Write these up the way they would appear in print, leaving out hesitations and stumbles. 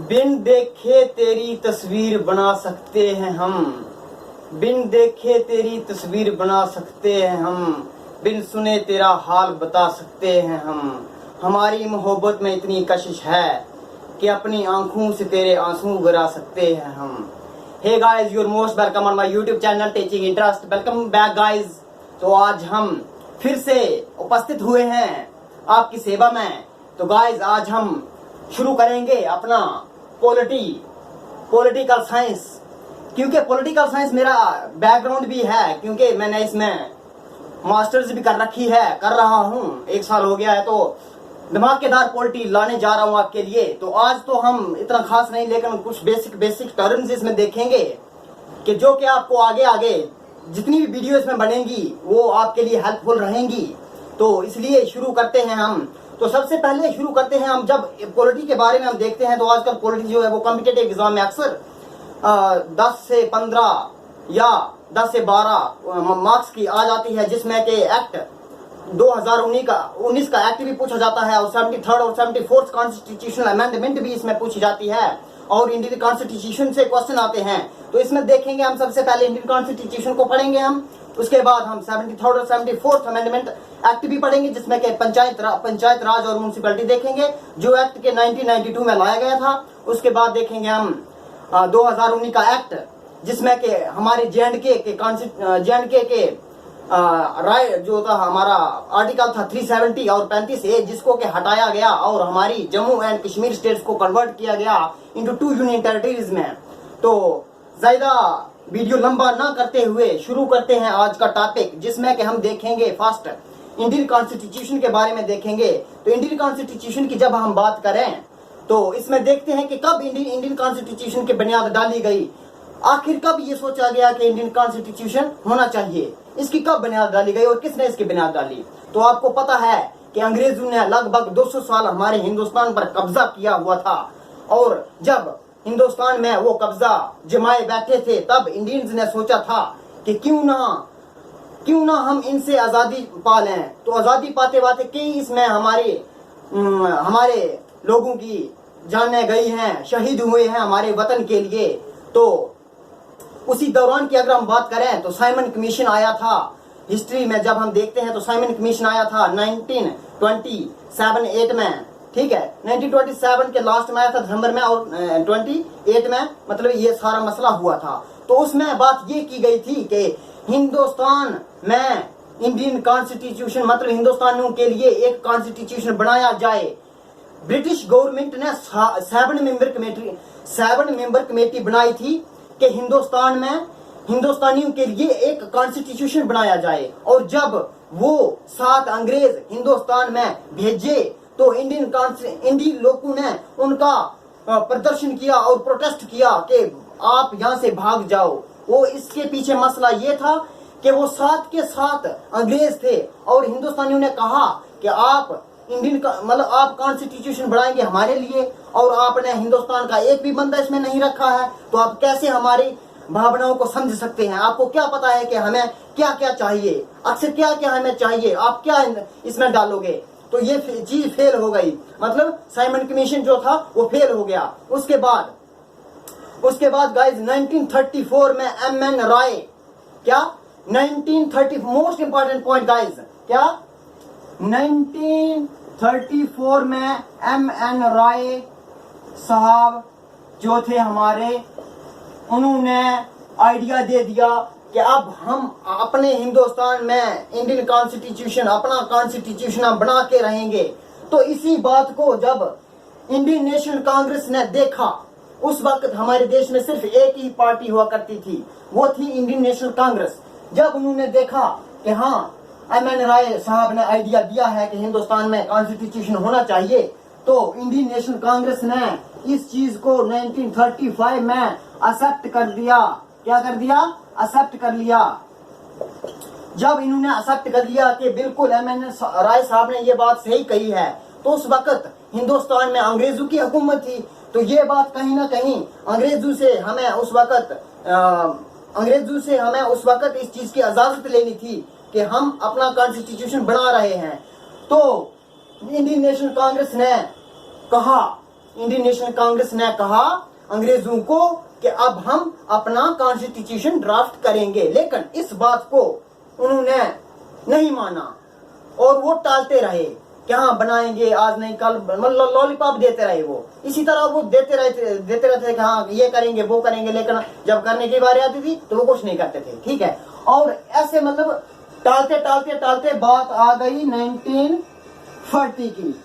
बिन देखे तेरी तस्वीर बना सकते हैं हम, बिन देखे तेरी तस्वीर बना सकते हैं हम, बिन सुने तेरा हाल बता सकते हैं हम। हमारी मोहब्बत में इतनी कशिश है कि अपनी आंखों से तेरे आंसू गिरा सकते हैं हम। Hey guys, your most welcome on my YouTube channel teaching interest. Welcome back guys. तो आज हम फिर से उपस्थित हुए हैं आपकी सेवा में। तो गाइस, आज हम शुरू करेंगे अपना पॉलिटिकल साइंस, क्योंकि पॉलिटिकल साइंस मेरा बैकग्राउंड भी है, क्योंकि मैंने इसमें मास्टर्स भी कर रखी है, कर रहा हूँ, 1 साल हो गया है। तो धमाकेदार पॉलिटी लाने जा रहा हूँ आपके लिए। तो आज तो हम इतना खास नहीं, लेकिन कुछ बेसिक टर्म्स इसमें देखेंगे कि जो कि आपको आगे आगे जितनी भी वीडियो इसमें बनेंगी वो आपके लिए हेल्पफुल रहेंगी। तो इसलिए शुरू करते हैं हम। तो सबसे पहले शुरू करते हैं हम, जब पॉलिटी के बारे में हम देखते हैं तो आजकल पॉलिटी जो है वो कॉम्पिटिटिव एग्जाम में अक्सर 10 से 15 या 10 से 12 मार्क्स की आ जाती है, जिसमें के एक्ट 2019 का एक्ट भी पूछा जाता है, और 73rd और 74th कॉन्स्टिट्यूशनल अमेंडमेंट भी इसमें पूछी जाती है, और इंडियन कॉन्स्टिट्यूशन से क्वेश्चन आते हैं। तो इसमें देखेंगे हम, सबसे पहले इंडियन कॉन्स्टिट्यूशन को पढ़ेंगे हम, उसके बाद हम 73rd और 74th अमेंडमेंट एक्ट भी पढ़ेंगे, जिसमें के पंचायत राज और म्यूनिसिपैलिटी देखेंगे, जो एक्ट के 1992 में लाया गया था। उसके बाद देखेंगे हम 2019 का एक्ट, जिसमें के हमारे जे.एंड.के के राय जो था, हमारा आर्टिकल था 370 और 35A, जिसको के हटाया गया और हमारी जम्मू एंड कश्मीर स्टेट्स को कन्वर्ट किया गया इनटू 2 यूनियन टेरिटरीज में। तो ज्यादा वीडियो लंबा ना करते हुए शुरू करते हैं आज का टॉपिक, जिसमें कि हम देखेंगे फर्स्ट इंडियन कॉन्स्टिट्यूशन के बारे में देखेंगे। तो इंडियन कॉन्स्टिट्यूशन की जब हम बात करें तो इसमें देखते हैं कि कब इंडियन कॉन्स्टिट्यूशन की बुनियाद डाली गई, आखिर कब ये सोचा गया कि इंडियन कॉन्स्टिट्यूशन होना चाहिए, इसकी कब बुनियाद डाली गई और किसने इसकी बुनियाद डाली। तो आपको पता है कि अंग्रेजों ने लगभग 200 साल हमारे हिंदुस्तान पर कब्जा किया हुआ था, और जब हिंदुस्तान में वो कब्जा जमाए बैठे थे, तब इंडियंस ने सोचा था कि क्यों ना हम इनसे आजादी पा लें। तो आजादी पाते पाते कई इसमें हमारे लोगों की जानें गई हैं, शहीद हुए हैं हमारे वतन के लिए। तो उसी दौरान की अगर हम बात करें तो साइमन कमीशन आया था। हिस्ट्री में जब हम देखते हैं तो साइमन कमीशन आया था 1927 में, ठीक है, 1927 के लास्ट में आया था दिसंबर में, और 28 में मतलब ये सारा मसला हुआ था। तो उसमें बात ये की गई थी कि हिंदुस्तान में इंडियन कॉन्स्टिट्यूशन मतलब हिंदुस्तानियों के लिए एक कॉन्स्टिट्यूशन बनाया जाए। ब्रिटिश गवर्नमेंट ने 7 मेंबर कमेटी बनाई थी कि हिंदुस्तान में हिंदुस्तानियों के लिए एक कॉन्स्टिट्यूशन बनाया जाए। और जब वो 7 अंग्रेज हिंदुस्तान में भेजे तो इंडियन लोगों ने उनका प्रदर्शन किया और प्रोटेस्ट किया कि आप यहाँ से भाग जाओ। वो इसके पीछे मसला ये था कि वो 7 के 7 अंग्रेज थे, और हिंदुस्तानियों ने कहा कि आप आप कॉन्स्टिट्यूशन बनाएंगे हमारे लिए, और आपने हिंदुस्तान का एक भी बंदा इसमें नहीं रखा है, तो आप कैसे हमारी भावनाओं को समझ सकते हैं। आपको क्या पता है कि हमें क्या क्या चाहिए, अक्सर क्या क्या हमें चाहिए, आप क्या इसमें डालोगे। तो ये चीज फेल हो गई, मतलब साइमन कमीशन जो था वो फेल हो गया। उसके बाद गाइस 1934 में M.N. राय, क्या 1930 मोस्ट इंपॉर्टेंट पॉइंट गाइस, क्या 1934 में M.N. राय साहब जो थे हमारे, उन्होंने आइडिया दे दिया कि अब हम अपने हिंदुस्तान में इंडियन कॉन्स्टिट्यूशन, अपना कॉन्स्टिट्यूशन हम बना के रहेंगे। तो इसी बात को जब इंडियन नेशनल कांग्रेस ने देखा, उस वक्त हमारे देश में सिर्फ एक ही पार्टी हुआ करती थी, वो थी इंडियन नेशनल कांग्रेस। जब उन्होंने देखा कि हाँ M.N. राय साहब ने आइडिया दिया है कि हिंदुस्तान में कॉन्स्टिट्यूशन होना चाहिए, तो इंडियन नेशनल कांग्रेस ने इस चीज को 1935 में एक्सेप्ट कर दिया। क्या कर दिया? एक्सेप्ट कर लिया। जब इन्होंने एक्सेप्ट कर लिया कि बिल्कुल M.N. राय साहब ने ये बात सही कही है, तो उस वक्त हिंदुस्तान में अंग्रेजों की हुकूमत थी। तो ये बात कहीं ना कहीं अंग्रेजों से हमें उस वक्त इस चीज की इजाजत लेनी थी कि हम अपना कॉन्स्टिट्यूशन बना रहे हैं। तो इंडियन नेशनल कांग्रेस ने कहा, इंडियन नेशनल कांग्रेस ने कहा अंग्रेजों को कि अब हम अपना कॉन्स्टिट्यूशन ड्राफ्ट करेंगे, लेकिन इस बात को उन्होंने नहीं माना और वो टालते रहे कि हाँ बनाएंगे, आज नहीं कल, मतलब लॉलीपॉप देते रहे। वो इसी तरह वो देते रहते थे कि हाँ ये करेंगे वो करेंगे, लेकिन जब करने की बारी आती थी तो वो कुछ नहीं करते थे। ठीक है, और ऐसे मतलब टालते टालते टालते बात आ गई 1940 की।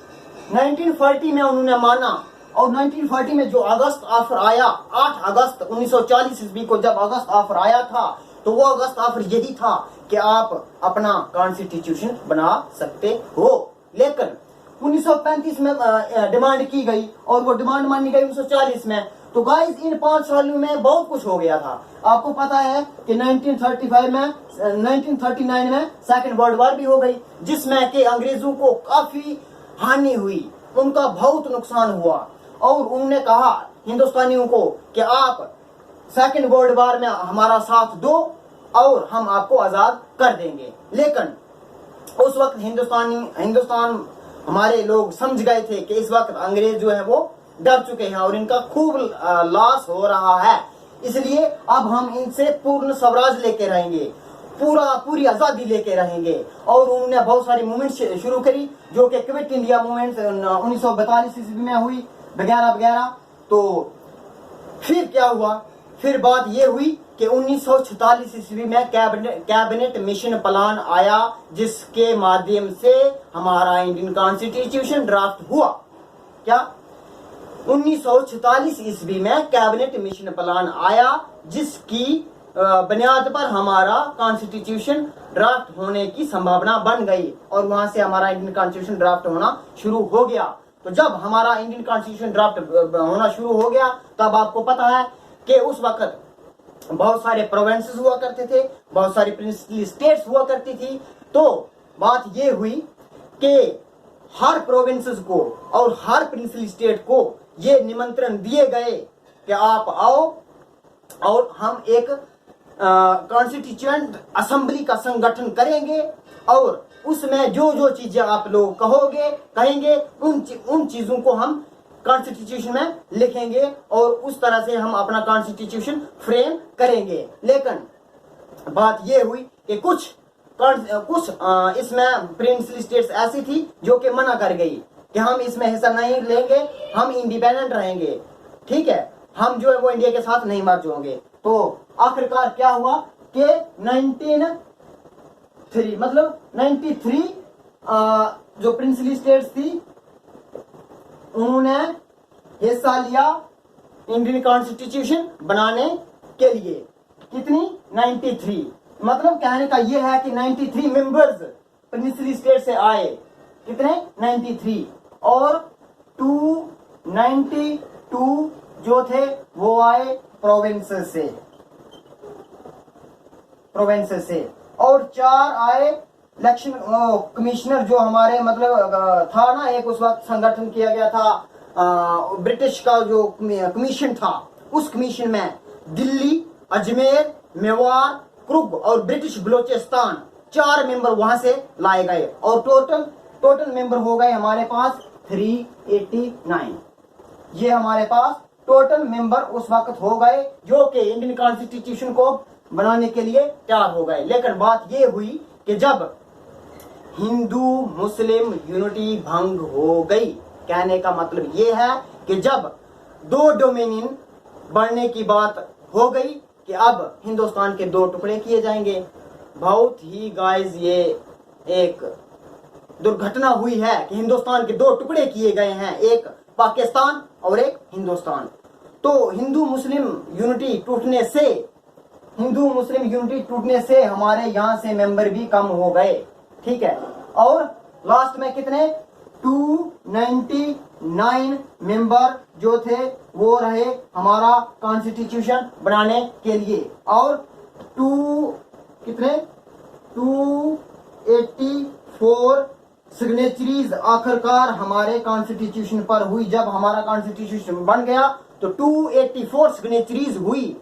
1940 में उन्होंने माना, और 1940 में जो अगस्त ऑफर आया, 8 अगस्त 1940 ईस्वी को जब अगस्त ऑफर आया था, तो वो अगस्त ऑफर यही था कि आप अपना कॉन्स्टिट्यूशन बना सकते हो। लेकिन 1935 में डिमांड की गई और वो डिमांड मानी गई 1940 में। तो गाइस इन 5 सालों में बहुत कुछ हो गया था। आपको पता है कि 1939 में सेकेंड वर्ल्ड वॉर भी हो गई, जिसमें कि अंग्रेजों को काफी हानि हुई, उनका बहुत नुकसान हुआ, और उन्होंने कहा हिंदुस्तानियों को कि आप सेकेंड वर्ल्ड वॉर में हमारा साथ दो और हम आपको आजाद कर देंगे। लेकिन उस वक्त हिंदुस्तान हमारे लोग समझ गए थे कि इस वक्त अंग्रेज जो है वो डर चुके हैं और इनका खूब लॉस हो रहा है, इसलिए अब हम इनसे पूर्ण स्वराज लेके रहेंगे, पूरी आजादी लेके रहेंगे। और उन्होंने बहुत सारी मूवमेंट शुरू करी, जो कि क्विट इंडिया मूवमेंट 1942 ईस्वी में हुई वगैरह वगैरह। तो फिर क्या हुआ, फिर बात ये हुई कि 1946 ईस्वी में कैबिनेट मिशन प्लान आया, जिसके माध्यम से हमारा इंडियन कॉन्स्टिट्यूशन ड्राफ्ट हुआ। क्या 1946 ईस्वी में कैबिनेट मिशन प्लान आया, जिसकी बुनियाद पर हमारा कॉन्स्टिट्यूशन ड्राफ्ट होने की संभावना बन गई, और वहां से हमारा इंडियन कॉन्स्टिट्यूशन ड्राफ्ट होना शुरू हो गया। तो जब हमारा इंडियन कॉन्स्टिट्यूशन ड्राफ्ट होना शुरू हो गया, तब आपको पता है कि उस वक्त बहुत सारे प्रोविंसेस हुआ करते थे, बहुत सारी प्रिंसली स्टेट्स हुआ करती थी। तो बात ये हुई कि हर प्रोविंसेस को और हर प्रिंसली स्टेट को ये निमंत्रण दिए गए कि आप आओ और हम एक कॉन्स्टिट्यूएंट असेंबली का संगठन करेंगे, और उसमें जो जो चीजें आप लोग कहेंगे उन चीजों को हम कॉन्स्टिट्यूशन में लिखेंगे, और उस तरह से हम अपना कॉन्स्टिट्यूशन फ्रेम करेंगे। लेकिन बात ये हुई कि कुछ इसमें प्रिंसली स्टेट्स ऐसी थी जो कि मना कर गई कि हम इसमें हिस्सा नहीं लेंगे, हम इंडिपेंडेंट रहेंगे। ठीक है, हम जो है वो इंडिया के साथ नहीं मर्ज होंगे। तो आखिरकार क्या हुआ कि 93 जो प्रिंसली स्टेट्स थी उन्होंने हिस्सा लिया इंडियन कॉन्स्टिट्यूशन बनाने के लिए। कितनी? 93। मतलब कहने का यह है कि 93 मेंबर्स प्रिंसली स्टेट से आए। कितने? 93। और 292 जो थे वो आए प्रोविंसेस से, और 4 आए इलेक्शन कमिश्नर, जो हमारे मतलब था ना, एक उस वक्त संगठन किया गया था ब्रिटिश का जो कमीशन था, उस कमीशन में दिल्ली, अजमेर, मेवाड़, कुर्ग और ब्रिटिश बलोचिस्तान 4 मेंबर वहां से लाए गए, और टोटल मेंबर हो गए हमारे पास 389। ये हमारे पास टोटल मेंबर उस वक्त हो गए जो कि इंडियन कॉन्स्टिट्यूशन को बनाने के लिए तैयार हो गए। लेकिन बात ये हुई कि जब हिंदू मुस्लिम यूनिटी भंग हो गई, कहने का मतलब ये है कि जब 2 डोमिनियन बढ़ने की बात हो गई कि अब हिंदुस्तान के 2 टुकड़े किए जाएंगे। बहुत ही गाइस ये एक दुर्घटना हुई है कि हिंदुस्तान के 2 टुकड़े किए गए हैं, एक पाकिस्तान और एक हिंदुस्तान। तो हिंदू मुस्लिम यूनिटी टूटने से हमारे यहाँ से मेंबर भी कम हो गए। ठीक है, और लास्ट में कितने? 299 मेंबर जो थे वो रहे हमारा कॉन्स्टिट्यूशन बनाने के लिए, और 284 सिग्नेचरीज आखिरकार हमारे कॉन्स्टिट्यूशन पर हुई। जब हमारा कॉन्स्टिट्यूशन बन गया तो 284 सिग्नेचरीज हुई।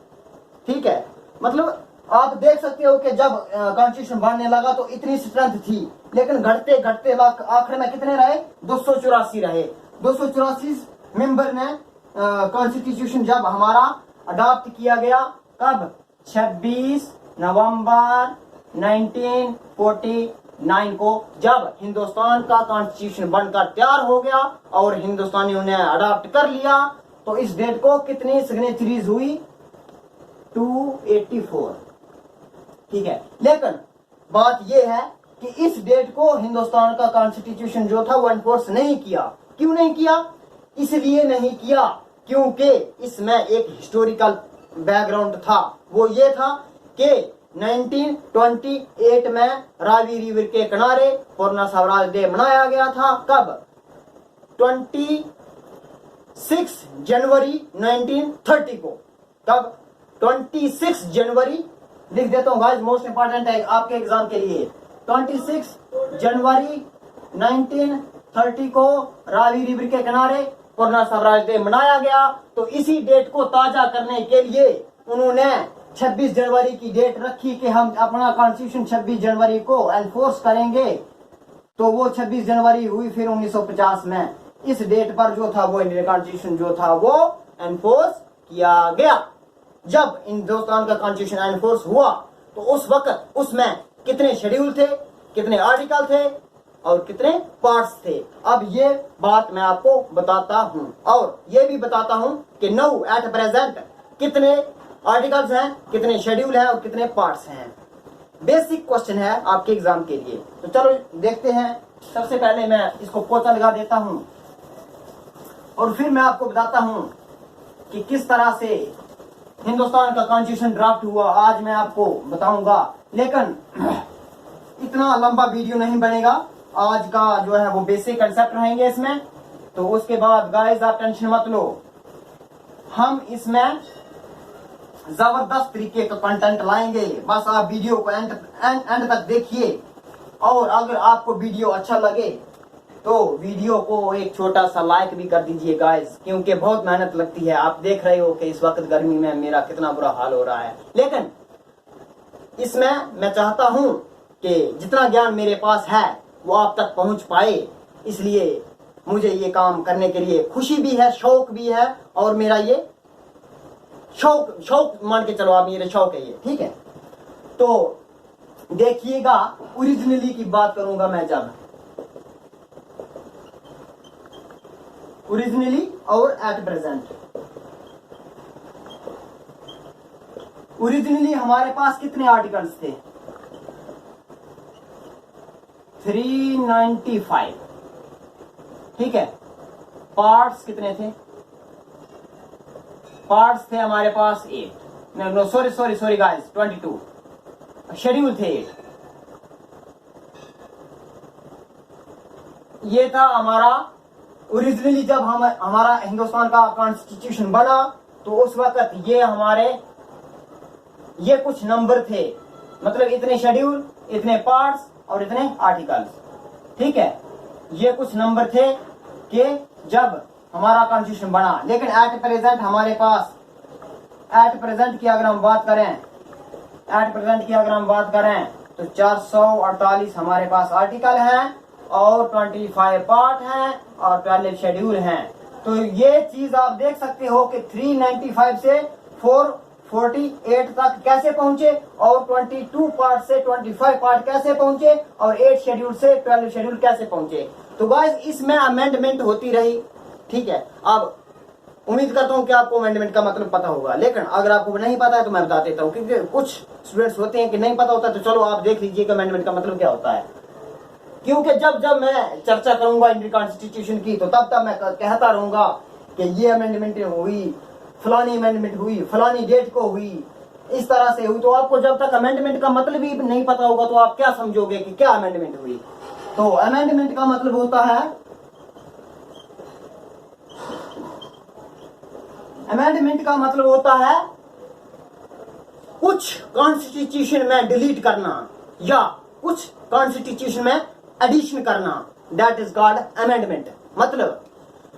ठीक है, मतलब आप देख सकते हो कि जब कॉन्स्टिट्यूशन बनने लगा तो इतनी स्ट्रेंथ थी, लेकिन घटते घटते आखिर में कितने रहे, 284 रहे। 284 मेंबर ने कॉन्स्टिट्यूशन जब हमारा अडॉप्ट किया गया, कब, 26 नवंबर 1949 को, जब हिंदुस्तान का कॉन्स्टिट्यूशन बनकर तैयार हो गया और हिंदुस्तानियों ने अडॉप्ट कर लिया, तो इस डेट को कितनी सिग्नेचरीज हुई, 284। ठीक है, लेकिन बात यह है कि इस डेट को हिंदुस्तान का कॉन्स्टिट्यूशन जो था वो एनफोर्स नहीं किया। क्यों नहीं किया? इसलिए नहीं किया क्योंकि इसमें एक हिस्टोरिकल बैकग्राउंड था। वो ये था कि 1928 में रावी रिवर के किनारे पूर्ण स्वराज डे मनाया गया था। कब? 26 जनवरी 1930 को। कब? 26 जनवरी, लिख देता हूँ गाइस, मोस्ट इंपॉर्टेंट है आपके एग्जाम के लिए। 26 जनवरी 1930 को रावी रिवर के किनारे पूर्ण स्वराज डे मनाया गया। तो इसी डेट को ताजा करने के लिए उन्होंने 26 जनवरी की डेट रखी कि हम अपना कॉन्स्टिट्यूशन 26 जनवरी को एनफोर्स करेंगे। तो वो 26 जनवरी हुई फिर 1950 में। इस डेट पर जो था वो इंडियन कॉन्स्टिट्यूशन जो था वो एनफोर्स किया गया। जब हिंदुस्तान का कॉन्स्टिट्यूशन एनफोर्स हुआ तो उस वक्त उसमें कितने शेड्यूल थे, कितने आर्टिकल थे और कितने पार्ट्स थे। अब ये बात मैं आपको बताता हूं और ये भी बताता हूं कि नाउ एट प्रेजेंट कितने आर्टिकल्स हैं, कितने शेड्यूल हैं और कितने पार्ट्स हैं। बेसिक क्वेश्चन है आपके एग्जाम के लिए। तो चलो देखते हैं। सबसे पहले मैं इसको पोचा लगा देता हूं और फिर मैं आपको बताता हूं कि किस तरह से हिंदुस्तान का कॉन्स्टिट्यूशन ड्राफ्ट हुआ। आज मैं आपको बताऊंगा, लेकिन इतना लंबा वीडियो नहीं बनेगा। आज का जो है वो बेसिक कंसेप्ट रहेंगे इसमें। तो उसके बाद गाइस आप टेंशन मत लो, हम इसमें जबरदस्त तरीके का कंटेंट लाएंगे। बस आप वीडियो को एंड तक देखिए और अगर आपको वीडियो अच्छा लगे तो वीडियो को एक छोटा सा लाइक भी कर दीजिए गाइस, क्योंकि बहुत मेहनत लगती है। आप देख रहे हो कि इस वक्त गर्मी में मेरा कितना बुरा हाल हो रहा है, लेकिन इसमें मैं चाहता हूं कि जितना ज्ञान मेरे पास है वो आप तक पहुंच पाए। इसलिए मुझे ये काम करने के लिए खुशी भी है, शौक भी है और मेरा ये शौक मान के चलो आप, मेरे शौक है ये। ठीक है, तो देखिएगा, ओरिजिनली की बात करूंगा मैं। जब ओरिजिनली और एट प्रेजेंट, ओरिजिनली हमारे पास कितने आर्टिकल्स थे, 395। ठीक है, पार्ट्स कितने थे, पार्ट्स थे हमारे पास 8। No sorry guys, 22। शेड्यूल थे 8। ये था हमारा ओरिजिनली। जब हमारा हिंदुस्तान का कॉन्स्टिट्यूशन बना तो उस वक्त ये कुछ नंबर थे, मतलब इतने शेड्यूल, इतने पार्ट्स और इतने आर्टिकल्स। ठीक है, ये कुछ नंबर थे कि जब हमारा कॉन्स्टिट्यूशन बना। लेकिन एट प्रेजेंट हमारे पास, एट प्रेजेंट की अगर हम बात करें, तो 448 हमारे पास आर्टिकल हैं और 25 पार्ट हैं और 12 शेड्यूल हैं। तो ये चीज आप देख सकते हो कि 395 से 448 तक कैसे पहुंचे और 22 पार्ट से 25 पार्ट कैसे पहुंचे और 8 शेड्यूल से 12 शेड्यूल कैसे पहुंचे। तो गाइस इसमें अमेंडमेंट होती रही। ठीक है, अब उम्मीद करता हूं कि आपको अमेंडमेंट का मतलब पता होगा, लेकिन अगर आपको नहीं पता है तो मैं बता देता हूं, क्योंकि कुछ स्टूडेंट्स होते हैं कि नहीं पता होता। तो चलो आप देख लीजिए कि अमेंडमेंट का मतलब क्या होता है। क्योंकि जब मैं चर्चा करूंगा इंडियन कॉन्स्टिट्यूशन की तो तब मैं कहता रहूंगा कि ये अमेंडमेंट हुई, फलानी अमेंडमेंट हुई, फलानी डेट को हुई, इस तरह से हुई। तो आपको जब तक अमेंडमेंट का मतलब ही नहीं पता होगा तो आप क्या समझोगे कि क्या अमेंडमेंट हुई। तो अमेंडमेंट का मतलब होता है, अमेंडमेंट का मतलब होता है कुछ कॉन्स्टिट्यूशन में डिलीट करना या कुछ कॉन्स्टिट्यूशन में एडिशन करना। That is called amendment. मतलब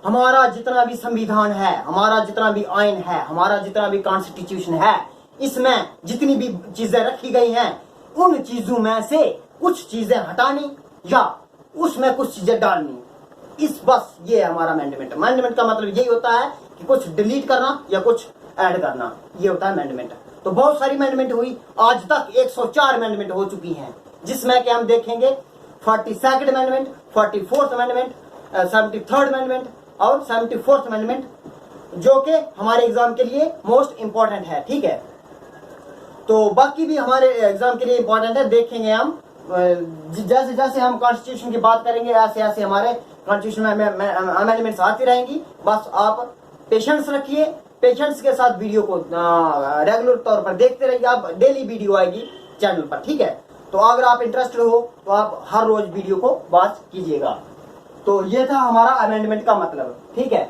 हमारा जितना भी संविधान है, हमारा जितना भी आइन है, हमारा जितना भी कॉन्स्टिट्यूशन है, इसमें जितनी भी चीजें रखी गई हैं उन चीजों में से कुछ चीजें हटानी या उसमें कुछ चीजें डालनी। इस बस ये है हमारा अमेंडमेंट। अमेंडमेंट का मतलब यही होता है कि कुछ डिलीट करना या कुछ ऐड करना, ये होता है अमेंडमेंट। तो बहुत सारी अमेंडमेंट हुई, आज तक 104 अमेंडमेंट हो चुकी हैं, जिसमें कि हम देखेंगे 42nd amendment, 44th amendment, 73rd amendment और 74th अमेंडमेंट, जो कि हमारे एग्जाम के लिए मोस्ट इंपॉर्टेंट है। ठीक है, तो बाकी भी हमारे एग्जाम के लिए इंपॉर्टेंट है, देखेंगे हम। जैसे जैसे हम कॉन्स्टिट्यूशन की बात करेंगे ऐसे ऐसे हमारे कॉन्स्टिट्यूशन में अमेंडमेंट्स आती रहेंगी। बस आप पेशेंस रखिए, पेशेंस के साथ वीडियो को रेगुलर तौर पर देखते रहिए। आप डेली वीडियो आएगी चैनल पर, ठीक है। तो अगर आप इंटरेस्टेड हो तो आप हर रोज वीडियो को वॉच कीजिएगा। तो ये था हमारा अमेंडमेंट का मतलब, ठीक है।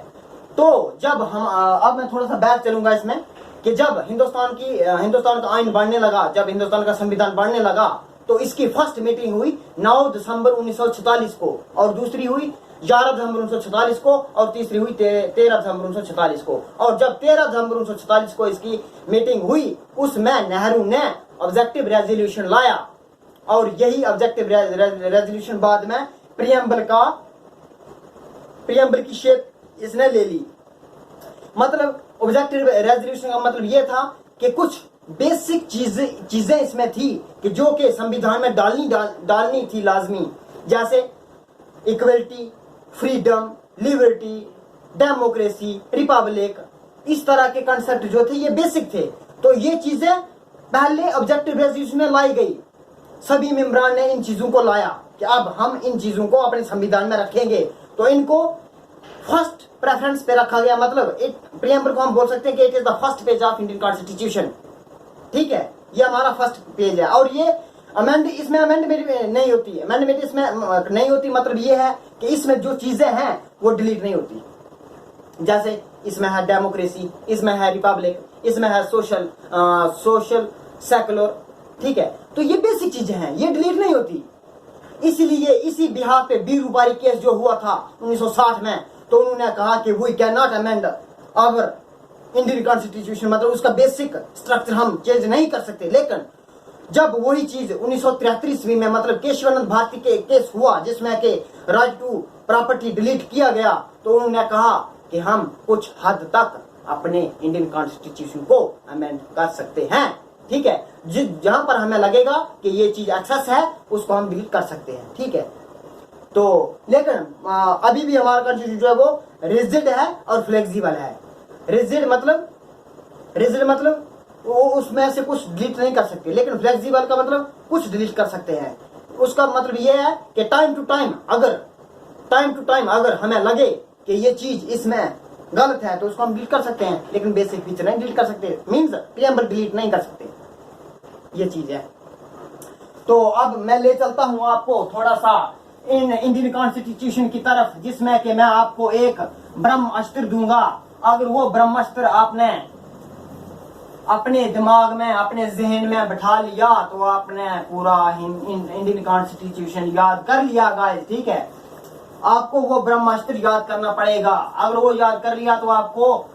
तो जब हम अब मैं थोड़ा सा बैक चलूंगा इसमें कि जब हिंदुस्तान का आइन बढ़ने लगा, जब हिंदुस्तान का संविधान बढ़ने लगा, तो इसकी फर्स्ट मीटिंग हुई 9 दिसंबर 1946 को, और दूसरी हुई 11 दिसंबर 1946 को, और तीसरी हुई 13 दिसंबर 1946 को। और जब 13 दिसंबर 1946 को इसकी मीटिंग हुई, उसमें नेहरू ने ऑब्जेक्टिव रेजोल्यूशन लाया, और यही ऑब्जेक्टिव रेजोल्यूशन बाद में प्रियम्बल की शेप इसने ले ली। मतलब ऑब्जेक्टिव रेजोल्यूशन का मतलब यह था कि कुछ बेसिक चीजें इसमें थी कि जो कि संविधान में डालनी थी लाजमी, जैसे equality, freedom, liberty, democracy, Republic, इस तरह के कंसेप्ट जो थे ये बेसिक थे। तो ये चीजें पहले ऑब्जेक्टिव रेजोल्यूशन में लाई गई, सभी मेंबरान ने इन चीजों को लाया कि अब हम इन चीजों को अपने संविधान में रखेंगे। तो इनको फर्स्ट प्रेफरेंस पे रखा गया, मतलब एक प्रियम्बल को हम बोल सकते हैं कि it is the first page of Indian constitution, ठीक है। ये हमारा फर्स्ट पेज है, और ये इसमें अमेंडमेंट नहीं होती, अमेंडमेंट इसमें नहीं होती। मतलब ये है कि इसमें जो चीजें हैं वो डिलीट नहीं होती, जैसे इसमें है डेमोक्रेसी, इसमें है रिपब्लिक, इसमें है सोशल सेकुलर, ठीक है। तो ये बेसिक चीजें हैं, ये डिलीट नहीं होती। इसीलिए इसी बिहार पे बीरूबारी केस जो हुआ था 1960 में, तो उन्होंने कहा कि we can not amend our Indian constitution, मतलब उसका बेसिक स्ट्रक्चर हम चेंज नहीं कर सकते। लेकिन जब वही चीज 1973 ईस्वी में, मतलब केशवानंद भारती के केस हुआ जिसमें के राइट टू प्रॉपर्टी डिलीट किया गया, तो उन्होंने कहा कि हम कुछ हद तक अपने इंडियन कॉन्स्टिट्यूशन को अमेंड कर सकते हैं, ठीक है। जहां पर हमें लगेगा कि ये चीज एक्सेस है उसको हम डिलीट कर सकते हैं, ठीक है। तो लेकिन अभी भी हमारा कॉन्स्टिट्यूशन जो है वो रिजिड है और फ्लेक्सिबल है। रिजिड मतलब वो उसमें से कुछ डिलीट नहीं कर सकते, लेकिन फ्लेक्सिबल का मतलब कुछ डिलीट कर सकते हैं। उसका मतलब ये है कि टाइम टू टाइम अगर हमें लगे कि ये चीज इसमें गलत है तो उसको हम डिलीट कर सकते हैं, लेकिन बेसिक फीचर नहीं डिलीट कर सकते, मींस प्रीएम्बल डिलीट नहीं कर सकते, ये चीज है। तो अब मैं ले चलता हूं आपको थोड़ा सा इन इंडियन कॉन्स्टिट्यूशन की तरफ, जिसमें कि मैं आपको एक ब्रह्मास्त्र दूंगा। अगर वो ब्रह्मास्त्र आपने अपने दिमाग में, अपने जहन में बैठा लिया तो आपने पूरा इंडियन कॉन्स्टिट्यूशन याद कर लिया गाइस, ठीक है। आपको वो ब्रह्मास्त्र याद करना पड़ेगा। अगर वो याद कर लिया तो आपको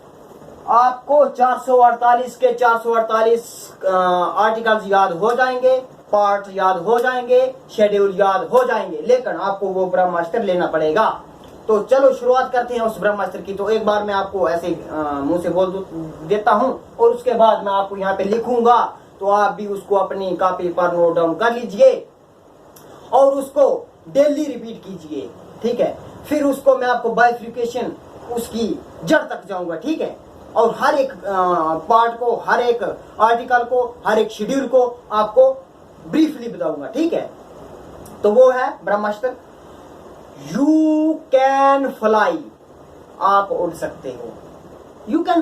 448 के 448 आर्टिकल्स याद हो जाएंगे, पार्ट याद हो जाएंगे, शेड्यूल याद हो जाएंगे, लेकिन आपको वो ब्रह्मास्त्र लेना पड़ेगा। तो चलो शुरुआत करते हैं उस ब्रह्मास्त्र की। तो एक बार मैं आपको ऐसे मुंह से बोल देता हूं और उसके बाद मैं आपको यहाँ पे लिखूंगा, तो आप भी उसको अपनी कॉपी पर नोट डाउन कर लीजिए और उसको डेली रिपीट कीजिए, ठीक है। फिर उसको मैं आपको बाइफिकेशन उसकी जड़ तक जाऊंगा, ठीक है। और हर एक पार्ट को, हर एक आर्टिकल को, हर एक शेड्यूल को आपको ब्रीफली बताऊंगा, ठीक है। तो वो है ब्रह्मास्त्र। यू कैन फ्लाई, आप उड़ सकते हो। You can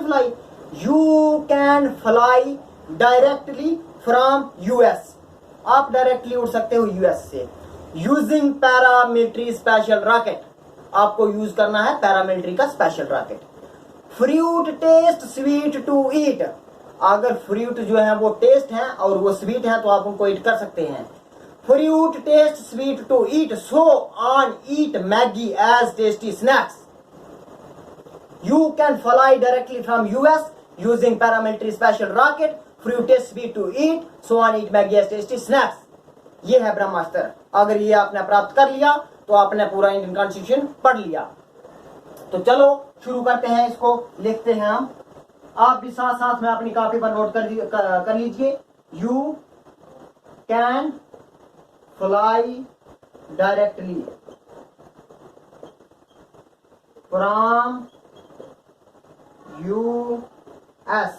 fly directly from US, आप डायरेक्टली उड़ सकते हो यूएस से। यूजिंग पैरामिलिट्री स्पेशल रॉकेट, आपको यूज करना है पैरामिलिट्री का special rocket. Fruit taste sweet to eat, अगर फ्रूट जो है वो टेस्ट है और वो स्वीट है तो आप उनको ईट कर सकते हैं। Fruit taste sweet to eat, so on eat Maggi as tasty snacks. You can fly directly from US using paramilitary special rocket fruit is sweet to eat, swan eat Maggie as tasty snacks. ये है ब्रह्मास्त्र। अगर ये आपने प्राप्त कर लिया तो आपने पूरा इंडियन कॉन्स्टिट्यूशन पढ़ लिया। तो चलो शुरू करते हैं, इसको लिखते हैं हम। आप भी साथ साथ में अपनी कॉपी पर नोट कर लीजिए। You can fly directly from US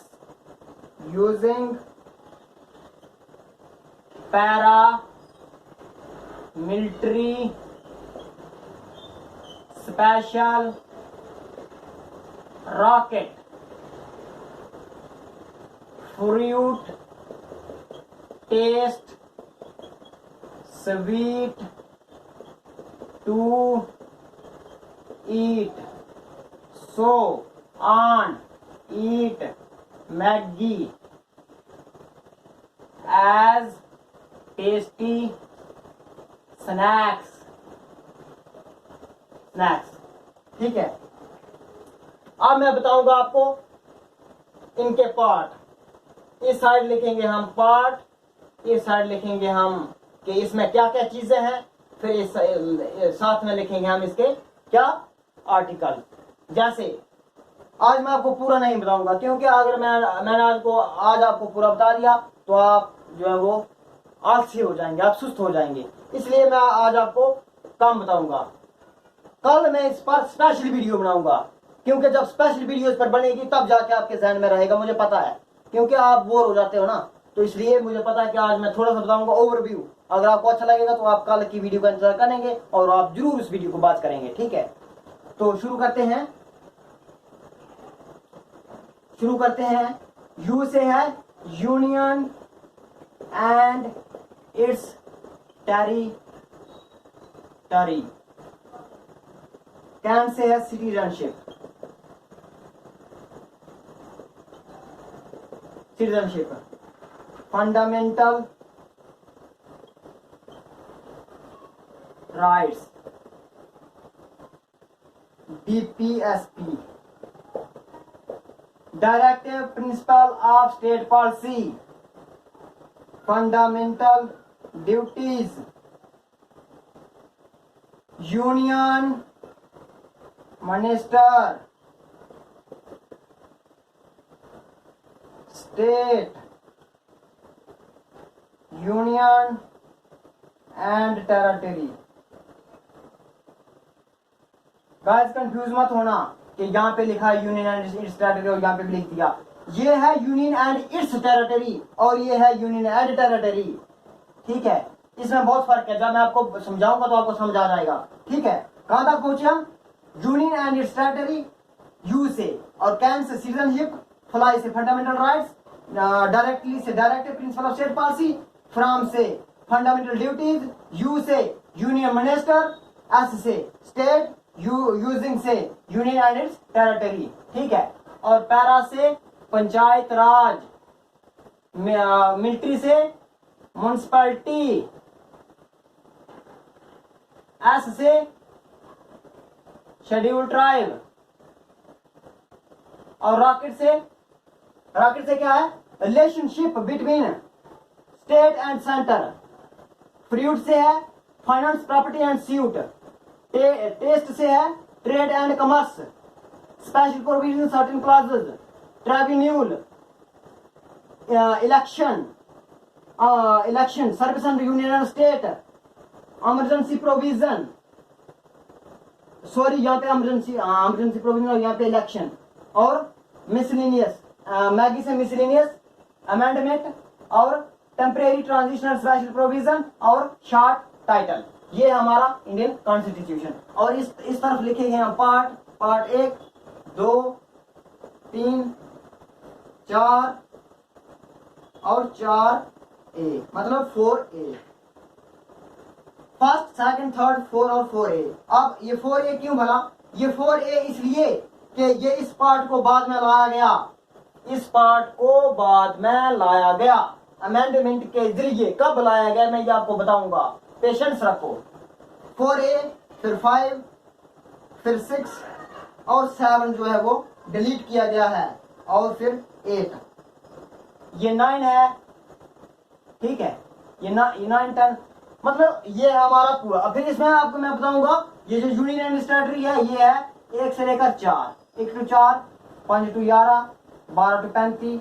using paramilitary special rocket fruit taste sweet to eat, so on eat Maggie as tasty snacks। ठीक है। अब मैं बताऊंगा आपको इनके पार्ट। इस साइड लिखेंगे हम पार्ट, इस साइड लिखेंगे हम कि इसमें क्या क्या चीजें हैं, फिर इस साथ में लिखेंगे हम इसके क्या आर्टिकल। जैसे आज मैं आपको पूरा नहीं बताऊंगा, क्योंकि अगर मैंने आज आपको पूरा बता दिया तो आप जो है वो आलसी हो जाएंगे, आप सुस्त हो जाएंगे। इसलिए मैं आज आपको कम बताऊंगा। कल मैं इस पर स्पेशल वीडियो बनाऊंगा, क्योंकि जब स्पेशल वीडियो इस पर बनेगी तब जाके आपके जहन में रहेगा, मुझे पता है, क्योंकि आप बोर हो जाते हो ना। तो इसलिए मुझे पता है कि आज मैं थोड़ा सा बताऊंगा ओवरव्यू। अगर आपको अच्छा लगेगा तो आप कल की वीडियो का इंतजार करेंगे और आप जरूर इस वीडियो को बात करेंगे। ठीक है, तो शुरू करते हैं। यू से है union and its territory. Can से है citizenship. Fundamental rights, DPSP। Directive principle of state policy, fundamental duties, union minister, state, union and territory. Guys confuse मत होना कि यहाँ पे लिखा है यूनियन एंड इट्स टेरिटरी और यहाँ पे भी लिख दिया। ये है यूनियन एंड इट्स टेरिटरी और ये है यूनियन एंड टेरिटरी। ठीक है, इसमें बहुत फर्क है। जब मैं आपको समझाऊंगा तो आपको समझ आ जाएगा। ठीक है, कहां तक पहुंचे हम? Union and its territory you से, और कैन से सिटीजनशिप, फ्लाई से फंडामेंटल राइट्स, डायरेक्टली से directive principle of state policy, from से फंडामेंटल ड्यूटीज, यू से यूनियन मिनिस्टर, एस से स्टेट, यूजिंग से यूनियन एंड इट्स टेरिटरी। ठीक है, और पैरा से पंचायत राज, मिलिट्री से म्युनिसिपैलिटी, एस से शेड्यूल ट्राइब, और रॉकेट से क्या है? Relationship between state and centre. Fruit से है finance, property and suit. Test से है trade and commerce, special provision certain clauses, tribunal, election, service under union and state, emergency provision, sorry यहाँ पे इमरजेंसी प्रोविजन और यहाँ पे इलेक्शन, और मिसलेनियस, मैगी से मिसलेनियस अमेंडमेंट, और टेम्परेरी ट्रांजिशनल स्पेशल प्रोविजन, और शॉर्ट टाइटल। ये हमारा इंडियन कॉन्स्टिट्यूशन। और इस तरफ लिखे गए हैं पार्ट 1, 2, 3, 4 और 4A, मतलब 4A। फर्स्ट, सेकंड, थर्ड, 4 और 4A। अब ये 4A क्यों भला? ये 4A इसलिए कि ये इस पार्ट को बाद में लाया गया, अमेंडमेंट के जरिए। कब लाया गया मैं ये आपको बताऊंगा, पेशेंस रखो। 4A, फिर 5, फिर 6 और 7 जो है वो डिलीट किया गया है, और फिर 8। ये 9 है, ठीक है, ये 9 10, मतलब ये है हमारा पूरा। अब फिर इसमें आपको मैं बताऊंगा ये जो यूनियन एंड स्टेटरी है ये है 1 से लेकर 4, 1 to 4, 5 to 11, 12 to 35,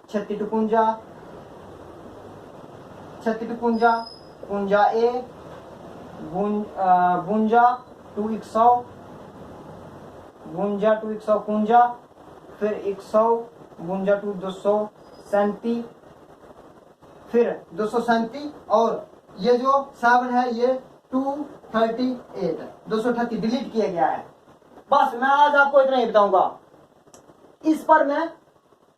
36 to 51, 36 to 51, 51 A, 52 to 100, 52 to 151, फिर 100, 52 to 237, फिर 237, और ये जो 7 है ये 238, 238 डिलीट किया गया है। बस मैं आज आपको इतना ही बताऊंगा। इस पर मैं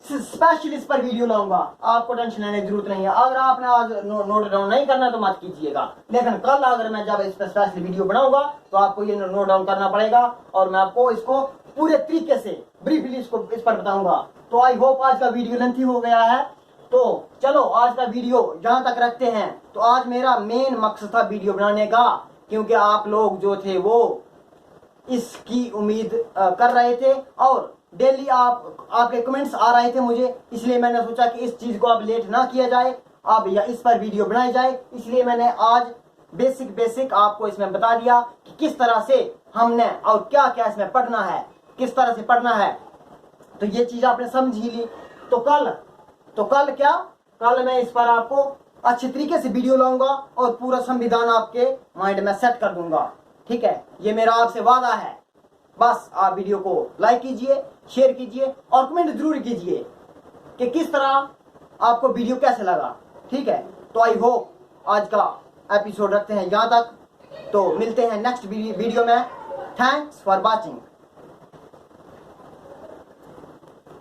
स्पेशल इस पर वीडियो लाऊंगा, आपको टेंशन लेने की जरूरत नहीं है। अगर आपने आज नोट डाउन नहीं करना तो मत कीजिएगा, लेकिन कल अगर मैं जब इस पर स्पेशल वीडियो बनाऊंगा तो आपको ये नोट डाउन करना पड़ेगा और मैं आपको इसको पूरे तरीके से ब्रीफली इसको इस पर बताऊंगा। तो आई होप आज का वीडियो लेंथी हो गया है, तो चलो आज का वीडियो जहां तक रखते हैं। तो आज मेरा मेन मकसद था वीडियो बनाने का, क्योंकि आप लोग जो थे वो इसकी उम्मीद कर रहे थे और डेली आपके कमेंट्स आ रहे थे मुझे, इसलिए मैंने सोचा कि इस चीज को अब लेट ना किया जाए, अब या इस पर वीडियो बनाई जाए। इसलिए मैंने आज बेसिक आपको इसमें बता दिया कि किस तरह से हमने और क्या क्या इसमें पढ़ना है, किस तरह से पढ़ना है। तो ये चीज आपने समझ ही ली। तो कल क्या, कल मैं इस पर आपको अच्छे तरीके से वीडियो लाऊंगा और पूरा संविधान आपके माइंड में सेट कर दूंगा, ठीक है, ये मेरा आपसे वादा है। बस आप वीडियो को लाइक कीजिए, शेयर कीजिए और कमेंट जरूर कीजिए कि किस तरह आपको वीडियो कैसे लगा, ठीक है। तो आई होप आज का एपिसोड रखते हैं यहाँ तक, तो मिलते हैं नेक्स्ट वीडियो में। Thanks for watching.